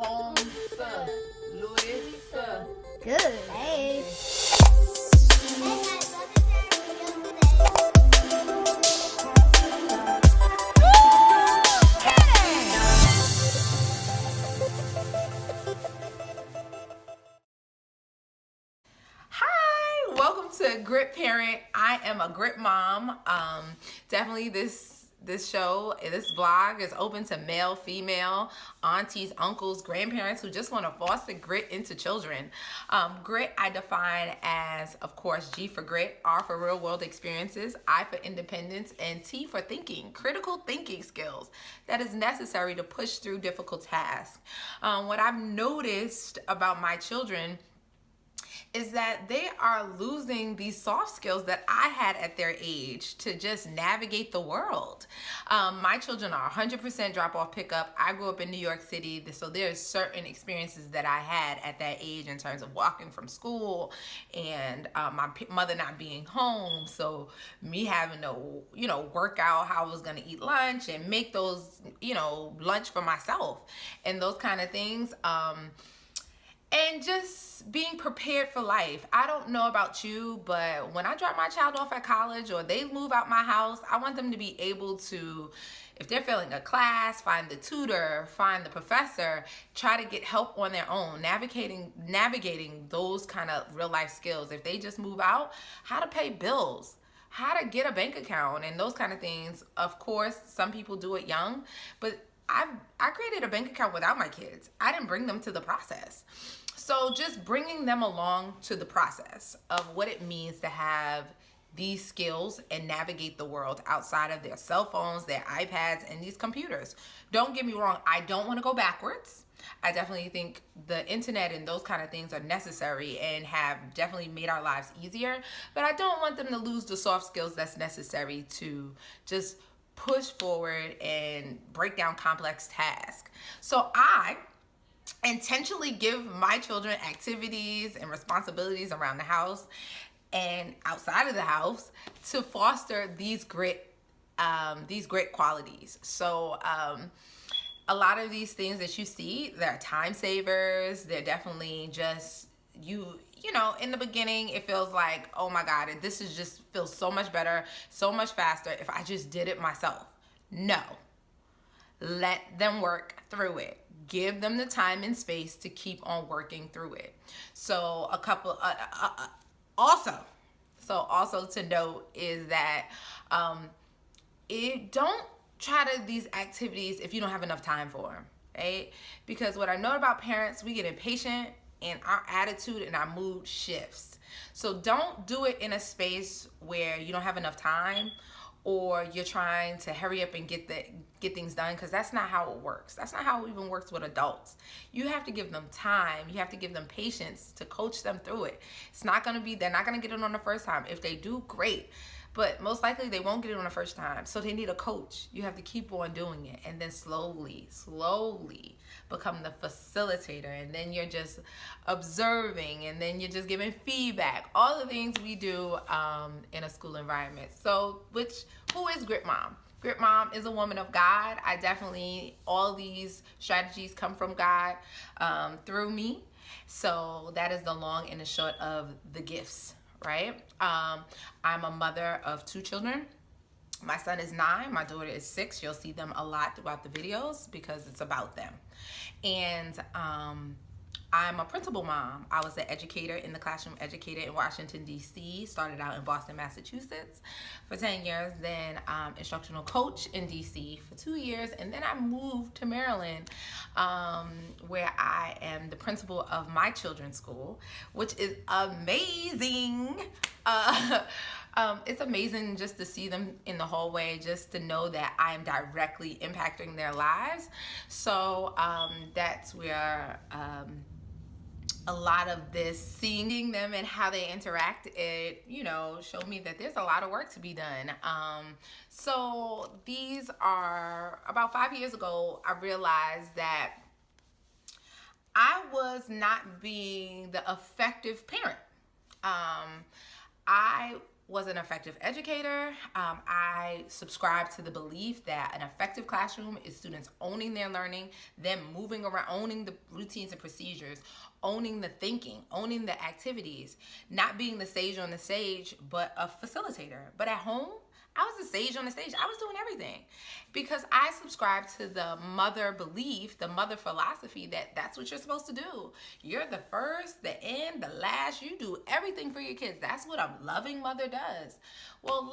Home, sir. Louis, sir. Good. Hey. Hi, welcome to Grit Parent. I am a grit mom. Definitely this show, this vlog is open to male, female, aunties, uncles, grandparents who just want to foster grit into children. Grit I define as, of course, G for grit, R for real world experiences, I for independence, and T for thinking, critical thinking skills that is necessary to push through difficult tasks. What I've noticed about my children is that they are losing these soft skills that I had at their age to just navigate the world. My children are 100% drop-off pickup. I grew up in New York City, so there's certain experiences that I had at that age in terms of walking from school and my mother not being home, so me having to, work out how I was going to eat lunch and make those, lunch for myself and those kind of things. And just being prepared for life. I don't know about you, but when I drop my child off at college or they move out my house, I want them to be able to, if they're failing a class, find the tutor, find the professor, try to get help on their own, navigating those kind of real life skills. If they just move out, how to pay bills, how to get a bank account, and those kind of things. Of course, some people do it young, but I created a bank account without my kids. I didn't bring them to the process. So just bringing them along to the process of what it means to have these skills and navigate the world outside of their cell phones, their iPads, and these computers. Don't get me wrong, I don't want to go backwards. I definitely think the internet and those kind of things are necessary and have definitely made our lives easier, but I don't want them to lose the soft skills that's necessary to just push forward and break down complex tasks. So I intentionally give my children activities and responsibilities around the house and outside of the house to foster these grit qualities. So a lot of these things that you see, they're time savers. They're definitely just in the beginning, it feels like, oh my God, this is just feels so much better, so much faster if I just did it myself. No, let them work through it. Give them the time and space to keep on working through it. So also to note is that don't try to these activities if you don't have enough time for them, right? Because what I know about parents, we get impatient and our attitude and our mood shifts. So don't do it in a space where you don't have enough time or you're trying to hurry up and get things done, because that's not how it works. That's not how it even works with adults. You have to give them time. You have to give them patience to coach them through it. They're not going to get it on the first time. If they do, great. But most likely they won't get it on the first time. So they need a coach. You have to keep on doing it and then slowly become the facilitator. And then you're just observing and then you're just giving feedback. All the things we do in a school environment. So who is Grit Mom? Grit Mom is a woman of God. All these strategies come from God through me. So that is the long and the short of the gifts. Right? I'm a mother of 2 children. My son is 9, my daughter is 6. You'll see them a lot throughout the videos because it's about them. And I'm a principal mom. I was an educator, in the classroom educator in Washington, D.C. Started out in Boston, Massachusetts for 10 years. Then instructional coach in D.C. for 2 years. And then I moved to Maryland where I am the principal of my children's school, which is amazing. It's amazing just to see them in the hallway, just to know that I am directly impacting their lives. So that's where a lot of this, seeing them and how they interact, it showed me that there's a lot of work to be done. So these are, about 5 years ago, I realized that I was not being the effective parent. I was an effective educator. I subscribe to the belief that an effective classroom is students owning their learning, them moving around, owning the routines and procedures, owning the thinking, owning the activities, not being the sage on the stage, but a facilitator. But at home, I was the sage on the stage. I was doing everything because I subscribe to the mother belief, the mother philosophy that that's what you're supposed to do. You're the first, the end, the last. You do everything for your kids. That's what a loving mother does. Well,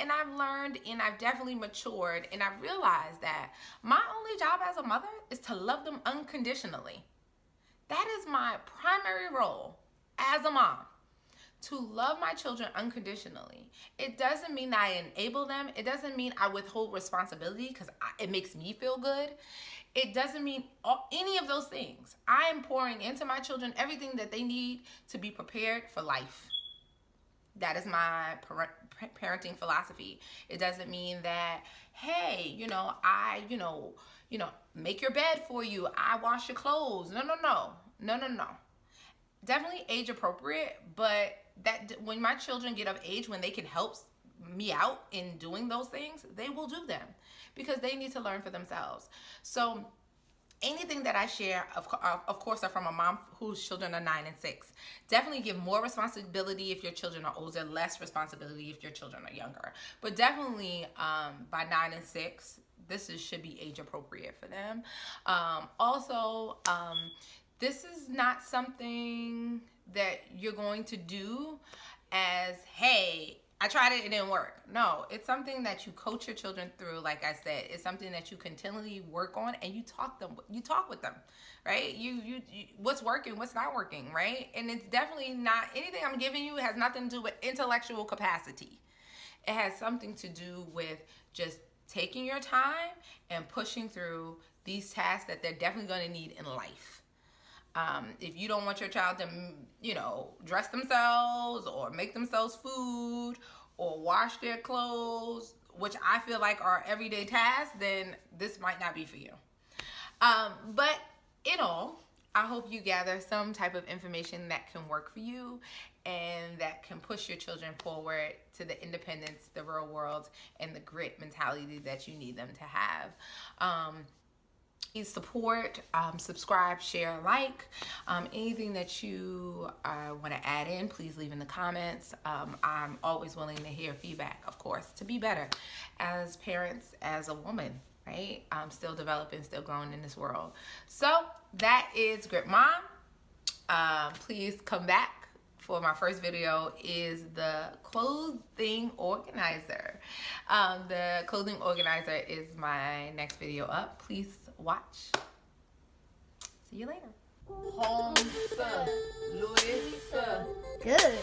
and I've learned and I've definitely matured and I've realized that my only job as a mother is to love them unconditionally. That is my primary role as a mom. To love my children unconditionally. It doesn't mean that I enable them. It doesn't mean I withhold responsibility because it makes me feel good. It doesn't mean any of those things. I am pouring into my children everything that they need to be prepared for life. That is my parenting philosophy. It doesn't mean that, hey, I make your bed for you. I wash your clothes. No. Definitely age appropriate, but that when my children get of age when they can help me out in doing those things, they will do them because they need to learn for themselves. So anything that I share, of course, are from a mom whose children are 9 and 6. Definitely give more responsibility if your children are older, less responsibility if your children are younger. But definitely by 9 and 6, should be age appropriate for them. This is not something that you're going to do as, hey, I tried it, it didn't work. No, it's something that you coach your children through. Like I said, it's something that you continually work on and you talk with them, right? You what's working, what's not working, right? And it's definitely not, anything I'm giving you has nothing to do with intellectual capacity. It has something to do with just taking your time and pushing through these tasks that they're definitely going to need in life. If you don't want your child to, dress themselves or make themselves food or wash their clothes, which I feel like are everyday tasks, then this might not be for you. But in all, I hope you gather some type of information that can work for you and that can push your children forward to the independence, the real world, and the grit mentality that you need them to have. Please support, subscribe, share, like. Anything that you want to add in, please leave in the comments. I'm always willing to hear feedback, of course, to be better as parents, as a woman, right? I'm still developing, still growing in this world. So that is Grit Mom. Please come back. For my first video is the clothing organizer. The clothing organizer is my next video up. Please watch. See you later. Home, sir. Louis, sir. Good.